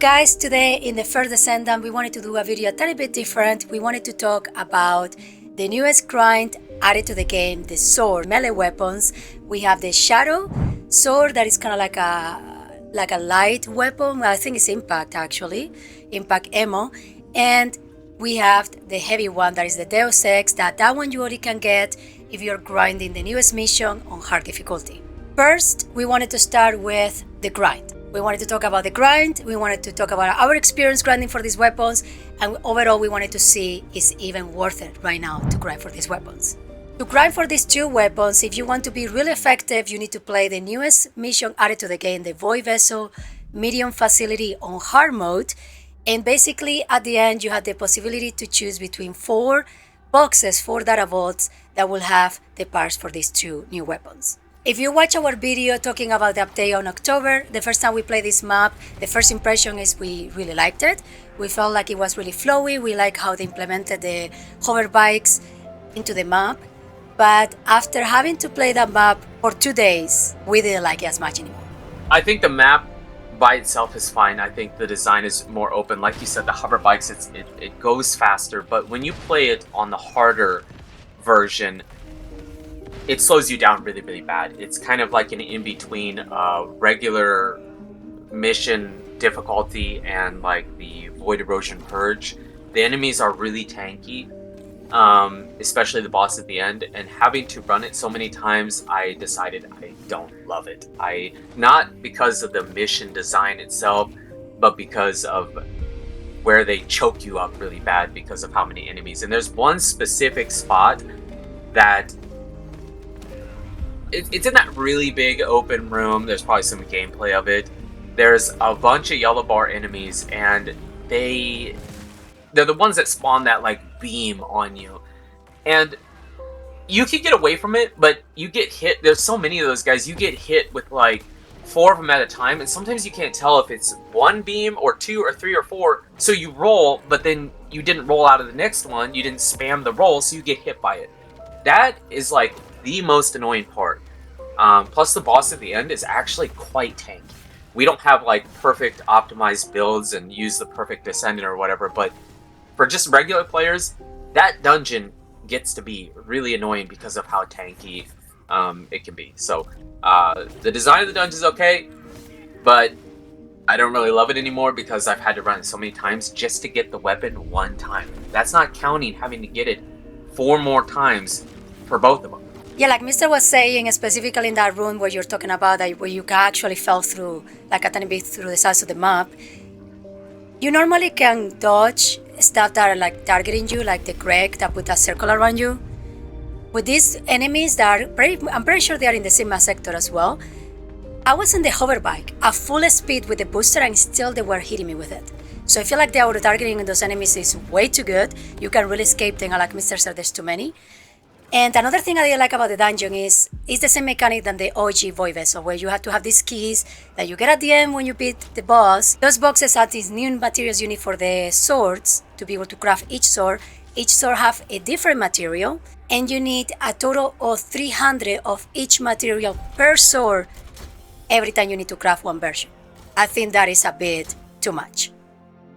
guys, today in the First Descendant we wanted to do a video a tiny bit different. We wanted to talk about the newest grind added to the game, the sword, melee weapons. We have the shadow sword that is kind of like a light weapon. Well, I think it's impact actually, impact ammo. And we have the heavy one that is the Deus Ex, that one you only can get if you're grinding the newest mission on hard difficulty. First, we wanted to start with the grind. We wanted to talk about the grind, we wanted to talk about our experience grinding for these weapons, and overall we wanted to see is even worth it right now to grind for these weapons. To grind for these two weapons, if you want to be really effective, you need to play the newest mission added to the game, the Void Vessel Medium Facility on hard mode. And basically at the end you have the possibility to choose between 4 boxes, 4 data vaults that will have the parts for these two new weapons. If you watch our video talking about the update on October, the first time we played this map, the first impression is we really liked it. We felt like it was really flowy, we like how they implemented the hover bikes into the map. But after having to play that map for 2 days, we didn't like it as much anymore. I think the map by itself is fine. I think the design is more open. Like you said, the hover bikes, it goes faster, but when you play it on the harder version, it slows you down really, really bad. It's kind of like an in-between regular mission difficulty and like the Void Erosion Purge. The enemies are really tanky, especially the boss at the end, and having to run it so many times, I decided I don't love it. Not because of the mission design itself, but because of where they choke you up really bad because of how many enemies. And there's one specific spot that it's in that really big open room. There's probably some gameplay of it. There's a bunch of yellow bar enemies, and they're the ones that spawn that like beam on you, and you can get away from it, but you get hit. There's so many of those guys. You get hit with like 4 of them at a time, and sometimes you can't tell if it's 1 beam or 2 or 3 or 4. So you roll, but then you didn't roll out of the next one. You didn't spam the roll, so you get hit by it. That is like the most annoying part. Plus the boss at the end is actually quite tanky. We don't have like perfect optimized builds and use the perfect Descendant or whatever, but for just regular players, that dungeon gets to be really annoying because of how tanky it can be. So the design of the dungeon is okay, but I don't really love it anymore because I've had to run it so many times just to get the weapon 1 time. That's not counting having to get it 4 more times for both of them. Yeah, like Mr. was saying, specifically in that room where you're talking about, that where you actually fell through, like a tiny bit through the sides of the map, you normally can dodge stuff that are like targeting you, like the Greg that put a circle around you. With these enemies that are I'm pretty sure they are in the Sigma sector as well, I was in the hover bike at full speed with the booster and still they were hitting me with it. So I feel like the auto-targeting in those enemies is way too good. You can really escape them, like Mr. said, there's too many. And another thing I like about the dungeon is it's the same mechanic than the OG Void Vessel, where you have to have these keys that you get at the end when you beat the boss. Those boxes have these new materials you need for the swords to be able to craft each sword. Each sword have a different material, and you need a total of 300 of each material per sword every time you need to craft one version. I think that is a bit too much.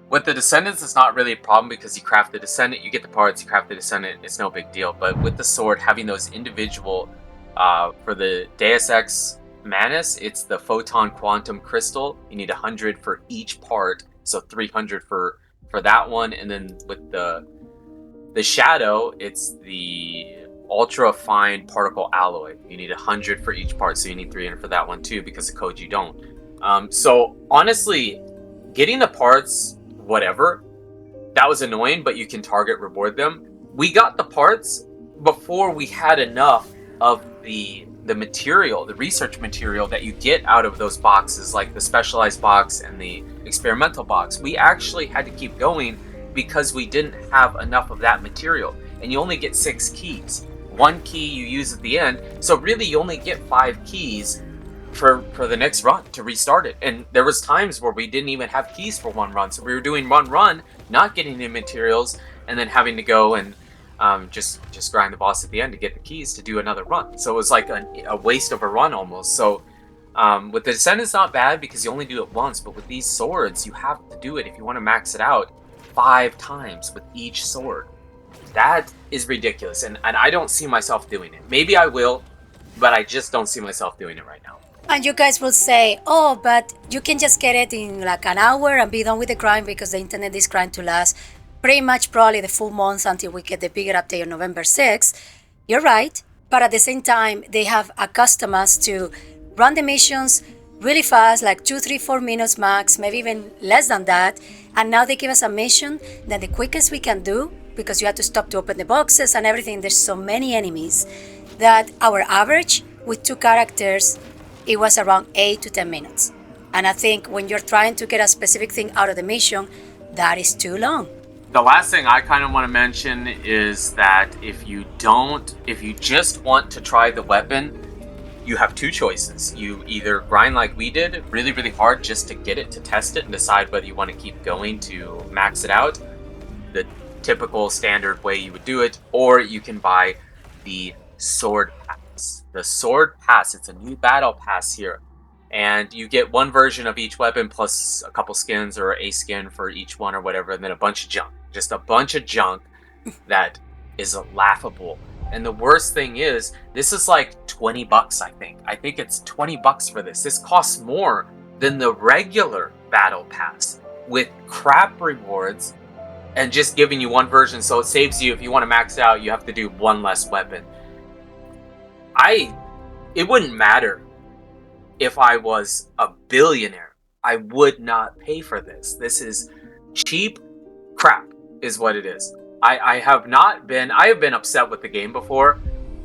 With the Descendants, it's not really a problem because you craft the Descendant, you get the parts, you craft the Descendant, it's no big deal. But with the sword, having those individual, for the Deus Ex Manus, it's the Photon Quantum Crystal. You need 100 for each part, so 300 for that one. And then with the Shadow, it's the Ultra Fine Particle Alloy. You need 100 for each part, so you need 300 for that one too, because the code you don't. So honestly, getting the parts, whatever, that was annoying, but you can target reward them. We got the parts before we had enough of the material, the research material that you get out of those boxes, like the specialized box and the experimental box. We actually had to keep going because we didn't have enough of that material, and you only get 6 keys. 1 key you use at the end, so really you only get 5 keys for the next run to restart it. And there was times where we didn't even have keys for 1 run, so we were doing 1 run, not getting the materials, and then having to go and just grind the boss at the end to get the keys to do another run. So it was like a waste of a run almost. So With the Descendant's not bad because you only do it once, but with these swords, you have to do it if you want to max it out 5 times with each sword. That is ridiculous, and I don't see myself doing it. Maybe I will, but I just don't see myself doing it right now. And you guys will say, oh, but you can just get it in like an hour and be done with the grind because the internet is trying to last pretty much probably the full month until we get the bigger update on November 6th. You're right, but at the same time, they have accustomed us to run the missions really fast, like 2, 3, 4 minutes max, maybe even less than that. And now they give us a mission that the quickest we can do, because you have to stop to open the boxes and everything. There's so many enemies that our average with 2 characters, it was around 8 to 10 minutes. And I think when you're trying to get a specific thing out of the mission, that is too long. The last thing I kind of want to mention is that if you just want to try the weapon, you have 2 choices. You either grind like we did, really, really hard just to get it, to test it, and decide whether you want to keep going to max it out, the typical standard way you would do it, or you can buy the Sword Pass. The Sword Pass, it's a new battle pass here, and you get 1 version of each weapon plus a couple skins or a skin for each one or whatever, and then a bunch of junk. Just a bunch of junk that is laughable. And the worst thing is, this is like $20, I think. I think it's $20 for this. This costs more than the regular battle pass with crap rewards and just giving you 1 version. So it saves you, if you want to max out, you have to do 1 less weapon. It wouldn't matter if I was a billionaire. I would not pay for this. This is cheap crap is what it is. I have been upset with the game before,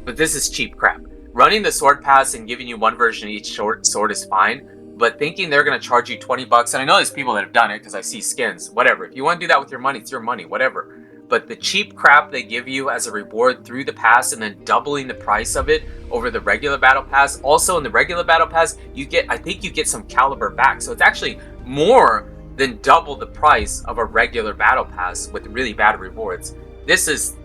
but this is cheap crap. Running the sword pass and giving you 1 version of each sword is fine, but thinking they're going to charge you $20, and I know there's people that have done it because I see skins, whatever. If you want to do that with your money, it's your money, whatever. But the cheap crap they give you as a reward through the pass and then doubling the price of it over the regular battle pass. Also in the regular battle pass, I think you get some caliber back. So it's actually more than double the price of a regular battle pass with really bad rewards. This is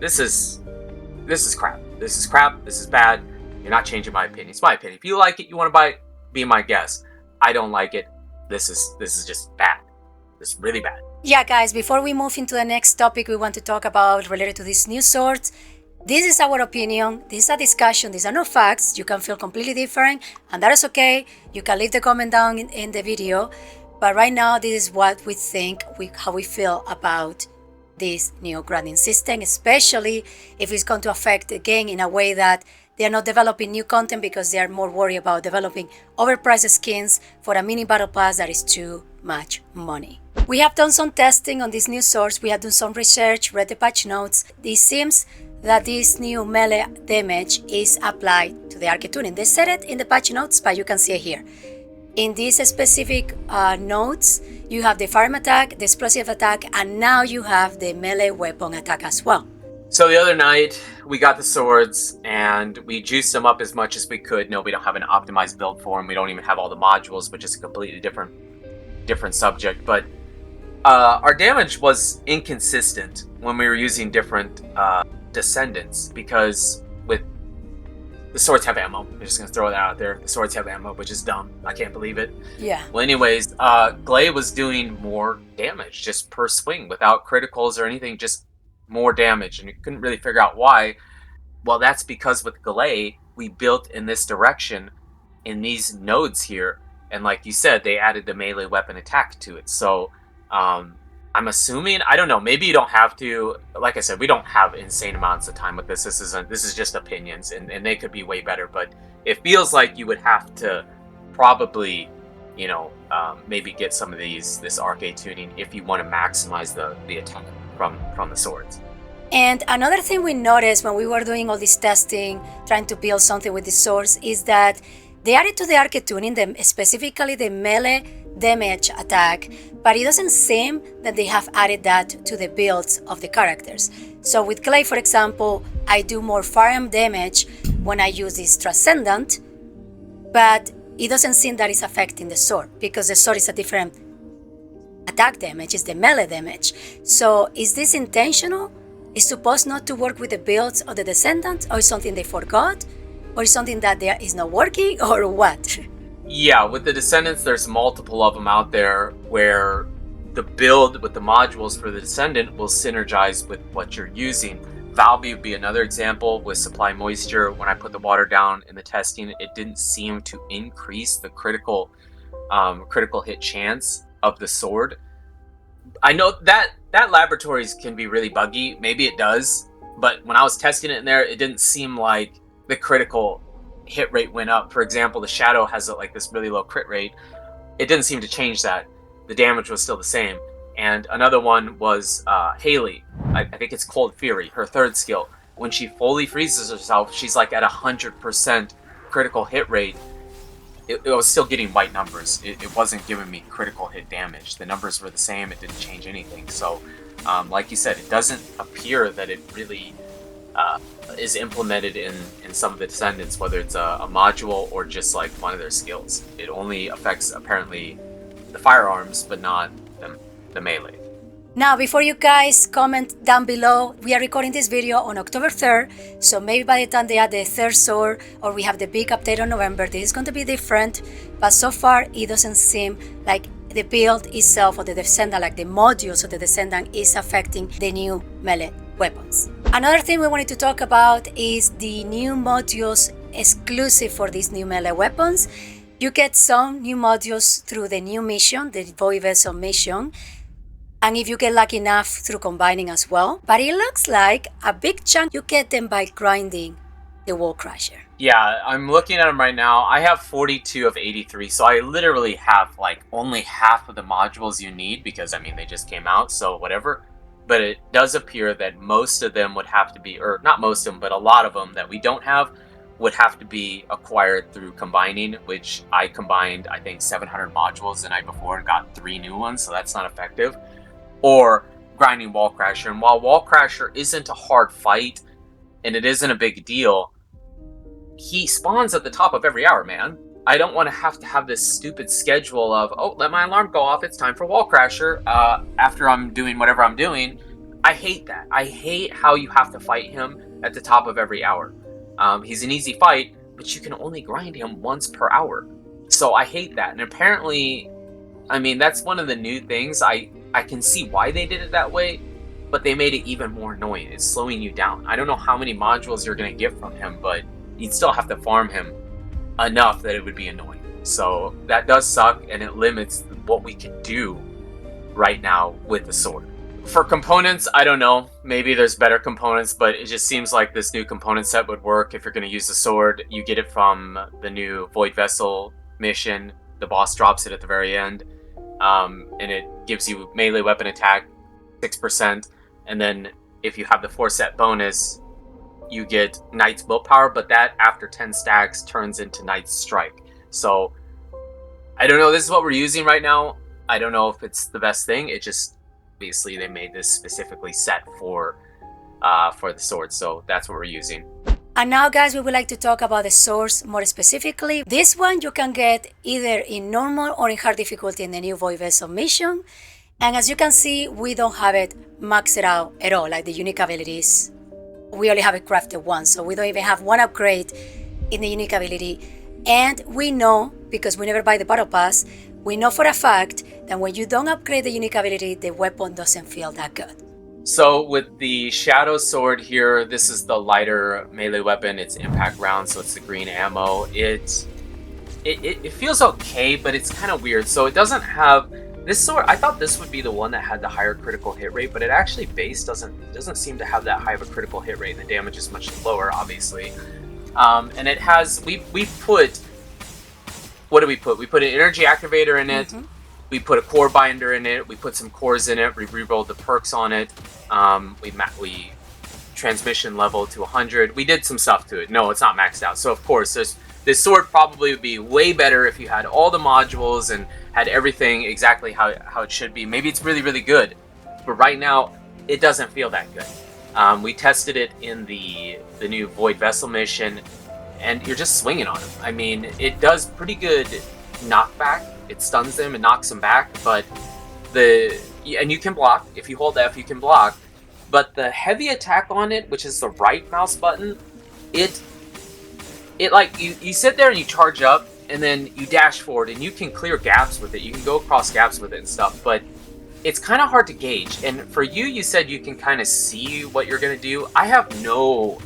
crap. This is crap. This is bad. You're not changing my opinion. It's my opinion. If you like it, you want to buy it, be my guest. I don't like it. This is just bad. This is really bad. Yeah, guys, before we move into the next topic we want to talk about related to these new swords, this is our opinion, this is a discussion, these are no facts. You can feel completely different, and that is okay. You can leave the comment down in the video, but right now this is what we think, how we feel about this new grinding system, especially if it's going to affect the game in a way that they are not developing new content because they are more worried about developing overpriced skins for a mini battle pass that is too much money. We have done some testing on this new source, we have done some research, read the patch notes. It seems that this new melee damage is applied to the arcade tuning. They said it in the patch notes, but you can see it here. In these specific notes, you have the firearm attack, the explosive attack, and now you have the melee weapon attack as well. So the other night, we got the swords, and we juiced them up as much as we could. No, we don't have an optimized build for them. We don't even have all the modules, which is a completely different subject. But our damage was inconsistent when we were using different descendants, because with the swords have ammo. I'm just gonna throw that out there. The swords have ammo, which is dumb. I can't believe it. Yeah. Well, anyways, Glay was doing more damage just per swing without criticals or anything, just more damage, and you couldn't really figure out why. Well, that's because with Glay, we built in this direction in these nodes here, and like you said, they added the melee weapon attack to it. So I'm assuming, I don't know, maybe you don't have to. Like I said, we don't have insane amounts of time with this. This is just opinions, and they could be way better, but it feels like you would have to probably, maybe get some of this arcade tuning if you want to maximize the attack from the swords. And another thing we noticed when we were doing all this testing, trying to build something with the swords, is that they added to the arcade tuning, specifically the melee damage attack, but it doesn't seem that they have added that to the builds of the characters. So with Glay, for example, I do more firearm damage when I use this Transcendant, but it doesn't seem that it's affecting the sword, because the sword is a different attack damage, it's the melee damage. So is this intentional? Is supposed not to work with the builds of the Descendants, or is something they forgot, or is something that is not working, or what? Yeah, with the Descendants, there's multiple of them out there where the build with the modules for the Descendant will synergize with what you're using. Valby would be another example with Supply Moisture. When I put the water down in the testing, it didn't seem to increase the critical hit chance of the sword. I know that laboratories can be really buggy. Maybe it does, but when I was testing it in there, it didn't seem like the critical hit rate went up. For example, the Shadow has like this really low crit rate. It didn't seem to change that. The damage was still the same. And another one was Haley. I think it's Cold Fury, her third skill. When she fully freezes herself, she's like at 100% critical hit rate. It was still getting white numbers. It wasn't giving me critical hit damage. The numbers were the same. It didn't change anything. So, like you said, it doesn't appear that it really is implemented in some of the Descendants, whether it's a module or just like one of their skills. It only affects apparently the firearms, but not the melee. Now, before you guys comment down below, we are recording this video on October 3rd, so maybe by the time they add the third sword or we have the big update on November, this is going to be different, but so far it doesn't seem like the build itself or the Descendant, like the modules of the Descendant, is affecting the new melee weapons. Another thing we wanted to talk about is the new modules exclusive for these new melee weapons. You get some new modules through the new mission, the Void Vessel mission, and if you get lucky enough through combining as well. But it looks like a big chunk you get them by grinding the Wall Crusher. Yeah, I'm looking at them right now. I have 42 of 83, so I literally have like only half of the modules you need because, I mean, they just came out, so whatever. But it does appear that most of them would have to be, or not most of them, but a lot of them that we don't have would have to be acquired through combining, which I combined, I think, 700 modules the night before and got 3 new ones, so that's not effective. Or grinding Wall Crasher. And while Wall Crasher isn't a hard fight and it isn't a big deal, he spawns at the top of every hour, man. I don't want to have this stupid schedule of, oh, let my alarm go off, it's time for Wall Crasher, after I'm doing whatever I'm doing. I hate that. I hate how you have to fight him at the top of every hour. He's an easy fight, but you can only grind him once per hour. So I hate that. And apparently, I mean, that's one of the new things. I can see why they did it that way, but they made it even more annoying. It's slowing you down. I don't know how many modules you're going to get from him, but you'd still have to farm him enough that it would be annoying. So that does suck, and it limits what we can do right now with the sword. For components, I don't know. Maybe there's better components, but it just seems like this new component set would work if you're going to use the sword. You get it from the new Void Vessel mission. The boss drops it at the very end. And it gives you melee weapon attack 6%, and then if you have the 4-set bonus, you get Knight's willpower, but that after 10 stacks turns into Knight's strike. So I don't know, this is what we're using right now. I don't know if it's the best thing. It just, obviously they made this specifically set for the sword, so that's what we're using. And now, guys, we would like to talk about the swords more specifically. This one you can get either in normal or in hard difficulty in the new Void Vessel mission. And as you can see, we don't have it maxed out at all, like the unique abilities. We only have it crafted once, so we don't even have one upgrade in the unique ability. And we know, because we never buy the battle pass, we know for a fact that when you don't upgrade the unique ability, the weapon doesn't feel that good. So with the Shadow Sword here, this is the lighter melee weapon. It's impact round, so it's the green ammo. It feels okay, but it's kind of weird. So it doesn't have this sword. I thought this would be the one that had the higher critical hit rate, but it actually base doesn't seem to have that high of a critical hit rate. And the damage is much lower, obviously. And it has we put, what did we put? We put an energy activator in it. Mm-hmm. We put a core binder in it. We put some cores in it. We re-rolled the perks on it. We transmission level to 100. We did some stuff to it. No, it's not maxed out. So of course, this sword probably would be way better if you had all the modules and had everything exactly how it should be. Maybe it's really, really good, but right now it doesn't feel that good. We tested it in the new Void Vessel mission, and you're just swinging on him. I mean, it does pretty good knockback. It stuns them and knocks them back, but and you can block. If you hold F, you can block. But the heavy attack on it, which is the right mouse button, it like you sit there and you charge up, and then you dash forward, and you can clear gaps with it. You can go across gaps with it and stuff, but it's kind of hard to gauge. And for you said you can kind of see what you're going to do. I have no,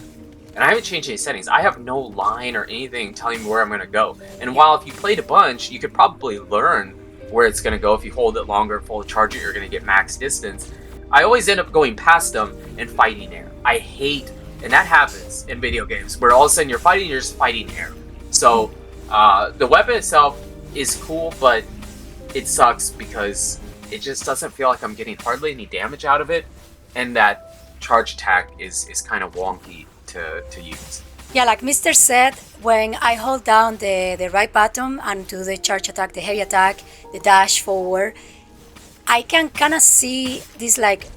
and I haven't changed any settings, I have no line or anything telling me where I'm going to go. And while if you played a bunch, you could probably learn where it's going to go. If you hold it longer, full charge it, you're going to get max distance. I always end up going past them and fighting air. I hate, and that happens in video games, where all of a sudden you're fighting, you're just fighting air. So the weapon itself is cool, but it sucks because it just doesn't feel like I'm getting hardly any damage out of it, and that charge attack is kind of wonky to use. Yeah, like Mr. said, when I hold down the right button and do the charge attack, the heavy attack, the dash forward, I can kind of see this like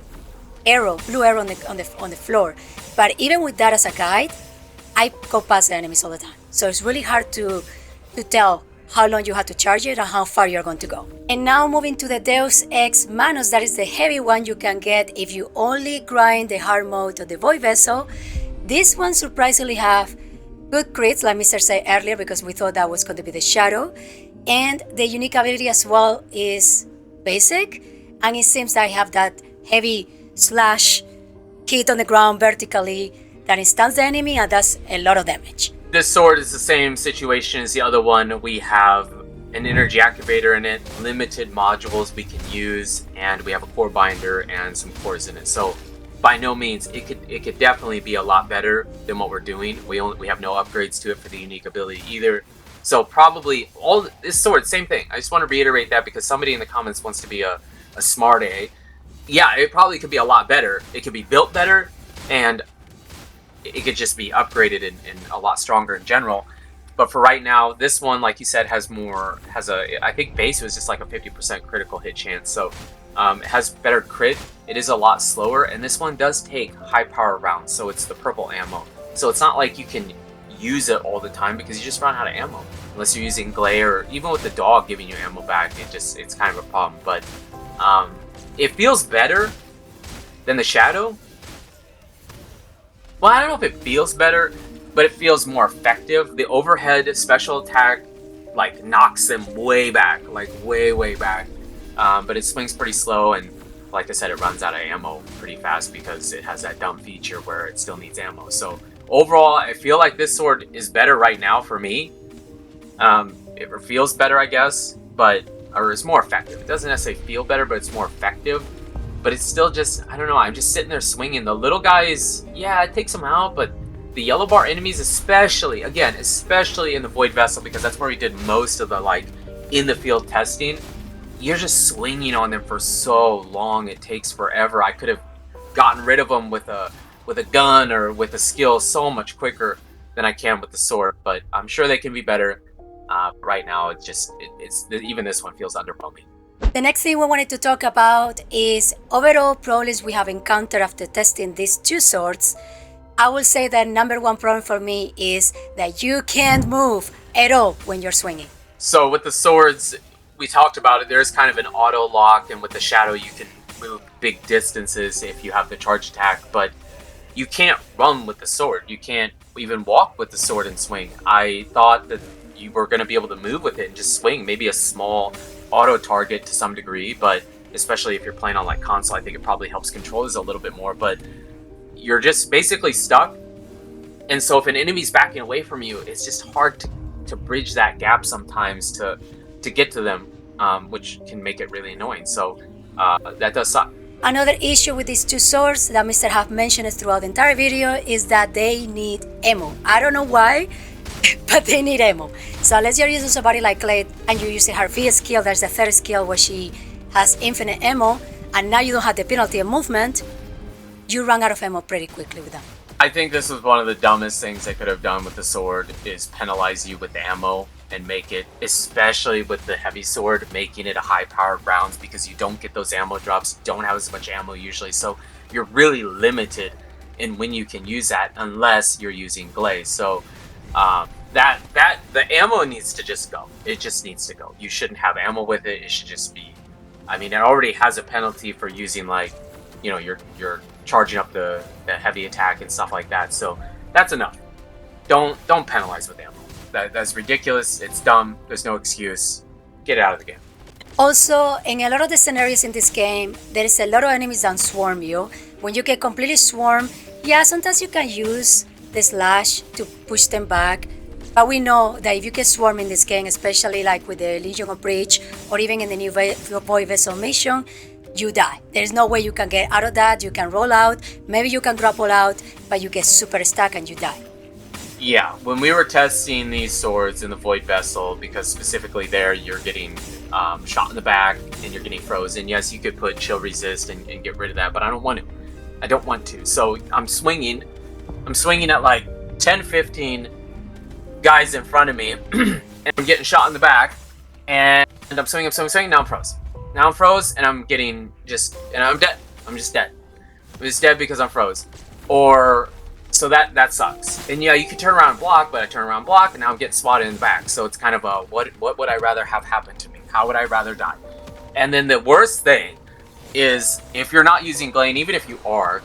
arrow, blue arrow on the floor. But even with that as a guide, I go past the enemies all the time. So it's really hard to tell how long you have to charge it and how far you're going to go. And now moving to the Deus Ex Manus, that is the heavy one you can get if you only grind the hard mode of the Void Vessel. This one surprisingly have good crits, like Mr. said earlier, because we thought that was going to be the Shadow. And the unique ability as well is basic, and it seems that I have that heavy slash hit on the ground vertically that stuns the enemy and does a lot of damage. This sword is the same situation as the other one. We have an energy activator in it, limited modules we can use, and we have a core binder and some cores in it. So by no means, it could definitely be a lot better than what we're doing. We have no upgrades to it for the unique ability either. So probably all this sword, same thing. I just want to reiterate that because somebody in the comments wants to be a smart A. Yeah, it probably could be a lot better. It could be built better, and it could just be upgraded and a lot stronger in general. But for right now, this one, like you said, I think base was just like a 50% critical hit chance. So it has better crit. It is a lot slower, and this one does take high power rounds. So it's the purple ammo. So it's not like you can use it all the time because you just run out of ammo unless you're using glare, or even with the dog giving you ammo back, it's kind of a problem. But it feels better than the Shadow. Well, I don't know if it feels better, but it feels more effective. The overhead special attack like knocks them way back, like way back, but it swings pretty slow, and like I said, it runs out of ammo pretty fast because it has that dumb feature where it still needs ammo. So overall, I feel like this sword is better right now for me. It feels better, I guess, or it's more effective. It doesn't necessarily feel better, but it's more effective. But it's still just, I don't know, I'm just sitting there swinging. The little guys, yeah, it takes them out, but the yellow bar enemies, especially in the Void Vessel, because that's where we did most of the, like, in the field testing, you're just swinging on them for so long. It takes forever. I could have gotten rid of them with a gun or with a skill so much quicker than I can with the sword, but I'm sure they can be better. Right now, even this one feels underwhelming. The next thing we wanted to talk about is overall problems we have encountered after testing these two swords. I will say that number one problem for me is that you can't move at all when you're swinging. So with the swords, we talked about it, there's kind of an auto lock, and with the Shadow you can move big distances if you have the charge attack, but you can't run with the sword. You can't even walk with the sword and swing. I thought that you were going to be able to move with it and just swing, maybe a small auto target to some degree, but especially if you're playing on like console, I think it probably helps control this a little bit more, but you're just basically stuck. And so if an enemy's backing away from you, it's just hard to bridge that gap sometimes to get to them, which can make it really annoying. So that does suck. Another issue with these two swords that Mr. Huff mentioned throughout the entire video is that they need ammo. I don't know why, but they need ammo. So unless you're using somebody like Clay and you're using her V skill, there's a third skill where she has infinite ammo, and now you don't have the penalty of movement, you run out of ammo pretty quickly with them. I think this was one of the dumbest things they could have done with the sword, is penalize you with ammo and make it, especially with the heavy sword, making it a high powered rounds, because you don't get those ammo drops, don't have as much ammo usually, so you're really limited in when you can use that unless you're using glaze. So the ammo needs to just go. It just needs to go. You shouldn't have ammo with it. It should just be, I mean, it already has a penalty for using, like, you know, you're charging up the heavy attack and stuff like that. So that's enough. Don't penalize with ammo. That's ridiculous. It's dumb. There's no excuse. Get it out of the game. Also, in a lot of the scenarios in this game, there is a lot of enemies that swarm you. When you get completely swarmed, yeah, sometimes you can use the slash to push them back. But we know that if you get swarmed in this game, especially like with the Legion of Breach or even in the new Void Vessel mission, you die. There's no way you can get out of that. You can roll out, maybe you can grapple out, but you get super stuck and you die. Yeah, when we were testing these swords in the Void Vessel, because specifically there you're getting shot in the back and you're getting frozen. Yes, you could put chill resist and get rid of that, but I don't want to. I don't want to. So I'm swinging at like 10-15 guys in front of me and I'm getting shot in the back and I'm swinging, now I'm froze. Now I'm froze and I'm getting and I'm dead. I'm just dead. I'm just dead because I'm froze. Or so that sucks. And yeah, you can turn around and block, but I turn around and block and now I'm getting spotted in the back. So it's kind of a what would I rather have happen to me? How would I rather die? And then the worst thing is if you're not using Glane, even if you are,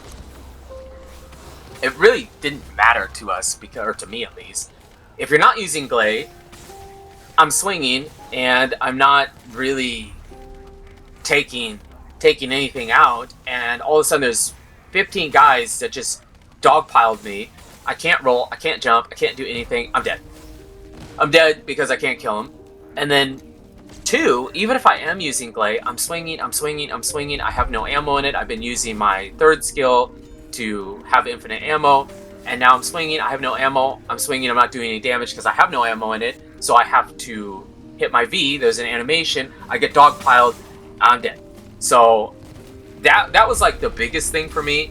it really didn't matter to us, or to me at least. If you're not using Glade, I'm swinging and I'm not really taking anything out, and all of a sudden there's 15 guys that just dogpiled me. I can't roll, I can't jump, I can't do anything. I'm dead. I'm dead because I can't kill him. And then 2, even if I am using Glade, I'm swinging. I have no ammo in it. I've been using my 3rd skill to have infinite ammo, and now I'm swinging. I have no ammo. I'm swinging. I'm not doing any damage because I have no ammo in it. So I have to hit my V. There's an animation. I get dogpiled. I'm dead. So that was like the biggest thing for me.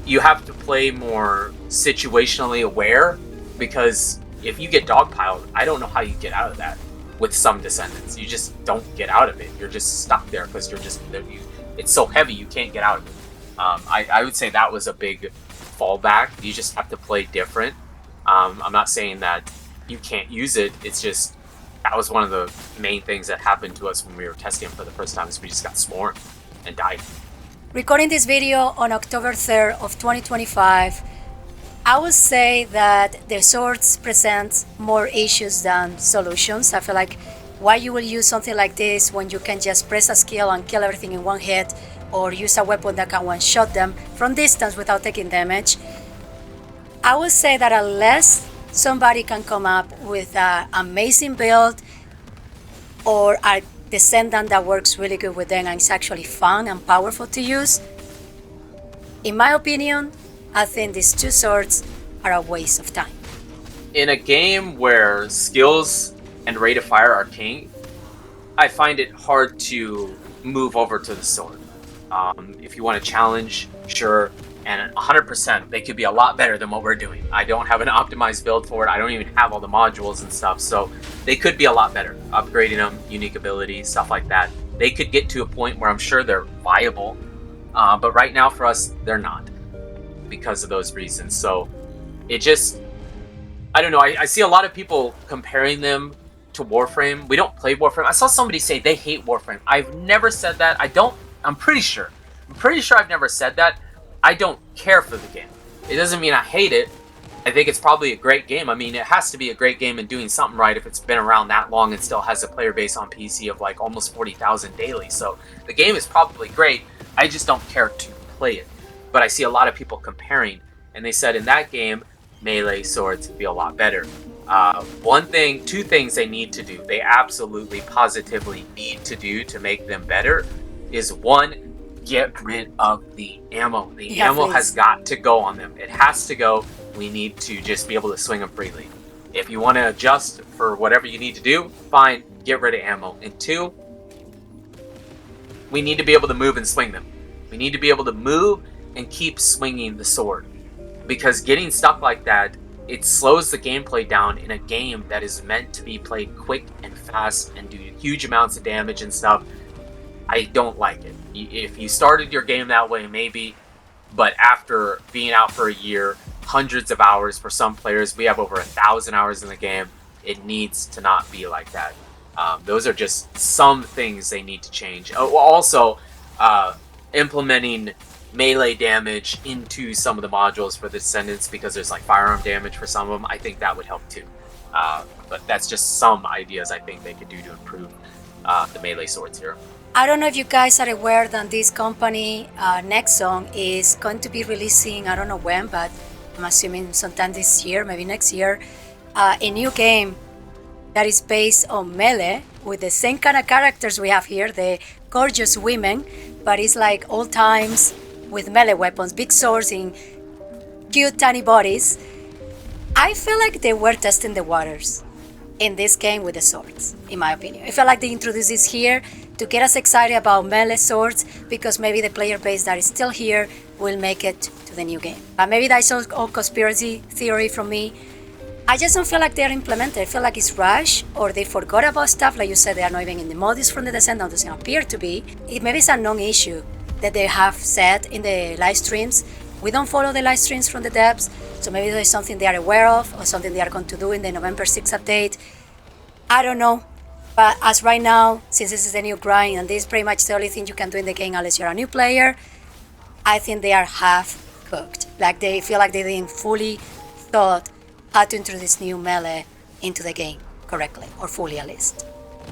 You have to play more situationally aware, because if you get dogpiled, I don't know how you get out of that. With some Descendants, you just don't get out of it. You're just stuck there because it's so heavy you can't get out of it. I would say that was a big fallback. You just have to play different. I'm not saying that you can't use it. It's just that was one of the main things that happened to us when we were testing for the first time. Is we just got swarmed and died. Recording this video on October 3rd of 2025, I would say that the swords present more issues than solutions. I feel like why you will use something like this when you can just press a skill and kill everything in one hit, or use a weapon that can one-shot them from distance without taking damage. I would say that unless somebody can come up with an amazing build or a Descendant that works really good with them and is actually fun and powerful to use, in my opinion, I think these 2 swords are a waste of time. In a game where skills and rate of fire are king, I find it hard to move over to the sword. If you want to challenge, sure, and 100%, they could be a lot better than what we're doing. I don't have an optimized build for it. I don't even have all the modules and stuff, so they could be a lot better. Upgrading them, unique ability, stuff like that. They could get to a point where I'm sure they're viable, but right now for us, they're not, because of those reasons. So it just, I don't know, I see a lot of people comparing them to Warframe. We don't play Warframe. I saw somebody say they hate Warframe. I've never said that. I'm pretty sure I've never said that. I don't care for the game. It doesn't mean I hate it. I think it's probably a great game. I mean, it has to be a great game and doing something right if it's been around that long and still has a player base on PC of like almost 40,000 daily. So the game is probably great. I just don't care to play it. But I see a lot of people comparing, and they said in that game, melee swords feel a lot better. 2 things they need to do, they absolutely positively need to do to make them better, is 1, get rid of the ammo. The ammo has got to go on them. It has to go. We need to just be able to swing them freely. If you want to adjust for whatever you need to do, fine, get rid of ammo. And 2, we need to be able to move and swing them. We need to be able to move and keep swinging the sword. Because getting stuck like that, it slows the gameplay down in a game that is meant to be played quick and fast and do huge amounts of damage and stuff. I don't like it. If you started your game that way, maybe, but after being out for a year, hundreds of hours for some players, we have over 1,000 hours in the game, it needs to not be like that. Those are just some things they need to change. Also, implementing melee damage into some of the modules for the Descendants, because there's like firearm damage for some of them. I think that would help too. But that's just some ideas I think they could do to improve the melee swords here. I don't know if you guys are aware that this company, Nexon, is going to be releasing, I don't know when, but I'm assuming sometime this year, maybe next year, a new game that is based on Melee with the same kind of characters we have here, the gorgeous women, but it's like old times with melee weapons, big swords in cute tiny bodies. I feel like they were testing the waters in this game with the swords, in my opinion. I feel like they introduced this here to get us excited about melee swords because maybe the player base that is still here will make it to the new game. But maybe that's all conspiracy theory from me. I just don't feel like they're implemented. I feel like it's rushed or they forgot about stuff. Like you said, they are not even in the modus from the Descendant, doesn't appear to be. Maybe it's a non-issue that they have said in the live streams. We don't follow the live streams from the devs, so maybe there's something they are aware of or something they are going to do in the November 6th update. I don't know. But as right now, since this is the new grind and this is pretty much the only thing you can do in the game unless you're a new player, I think they are half cooked. Like they feel like they didn't fully thought how to introduce new melee into the game correctly, or fully at least.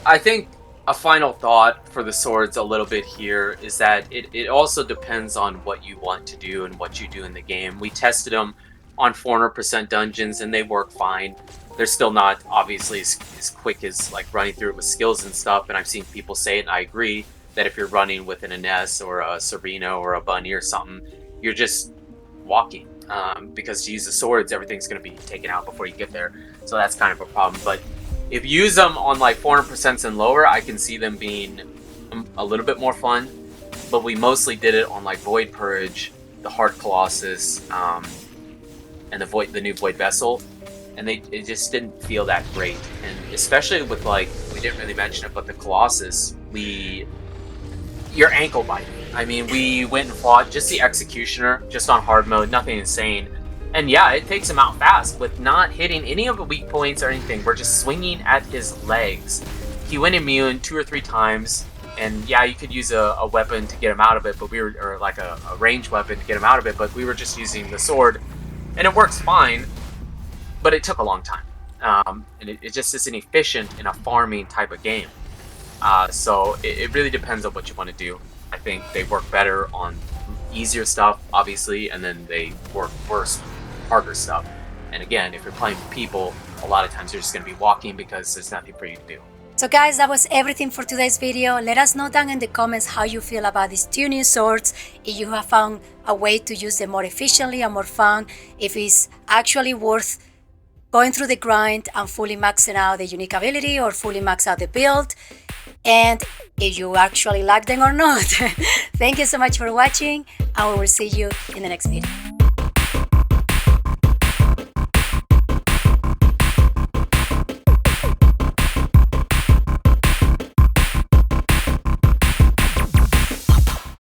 I think a final thought for the swords a little bit here is that it also depends on what you want to do and what you do in the game. We tested them on 400% dungeons and they work fine. They're still not obviously as quick as like running through it with skills and stuff, and I've seen people say it and I agree that if you're running with an Ines or a Serena or a Bunny or something, you're just walking. Because to use the swords, everything's going to be taken out before you get there. So that's kind of a problem. But if you use them on like 400% and lower, I can see them being a little bit more fun. But we mostly did it on like Void Purge, the Hard Colossus, and the new Void Vessel. And it just didn't feel that great. And especially with like, we didn't really mention it, but the Colossus, your ankle biting. I mean, we went and fought just the Executioner, just on hard mode, nothing insane. And yeah, it takes him out fast with not hitting any of the weak points or anything. We're just swinging at his legs. He went immune 2 or 3 times. And yeah, you could use a weapon to get him out of it, but or like a ranged weapon to get him out of it, but we were just using the sword. And it works fine, but it took a long time. And it just isn't efficient in a farming type of game. So it really depends on what you want to do. I think they work better on easier stuff, obviously, and then they work worse, harder stuff. And again, if you're playing with people, a lot of times you're just going to be walking because there's nothing for you to do. So guys, that was everything for today's video. Let us know down in the comments how you feel about these 2 new swords, if you have found a way to use them more efficiently and more fun, if it's actually worth going through the grind and fully maxing out the unique ability or fully max out the build, and if you actually like them or not. Thank you so much for watching, and we will see you in the next video.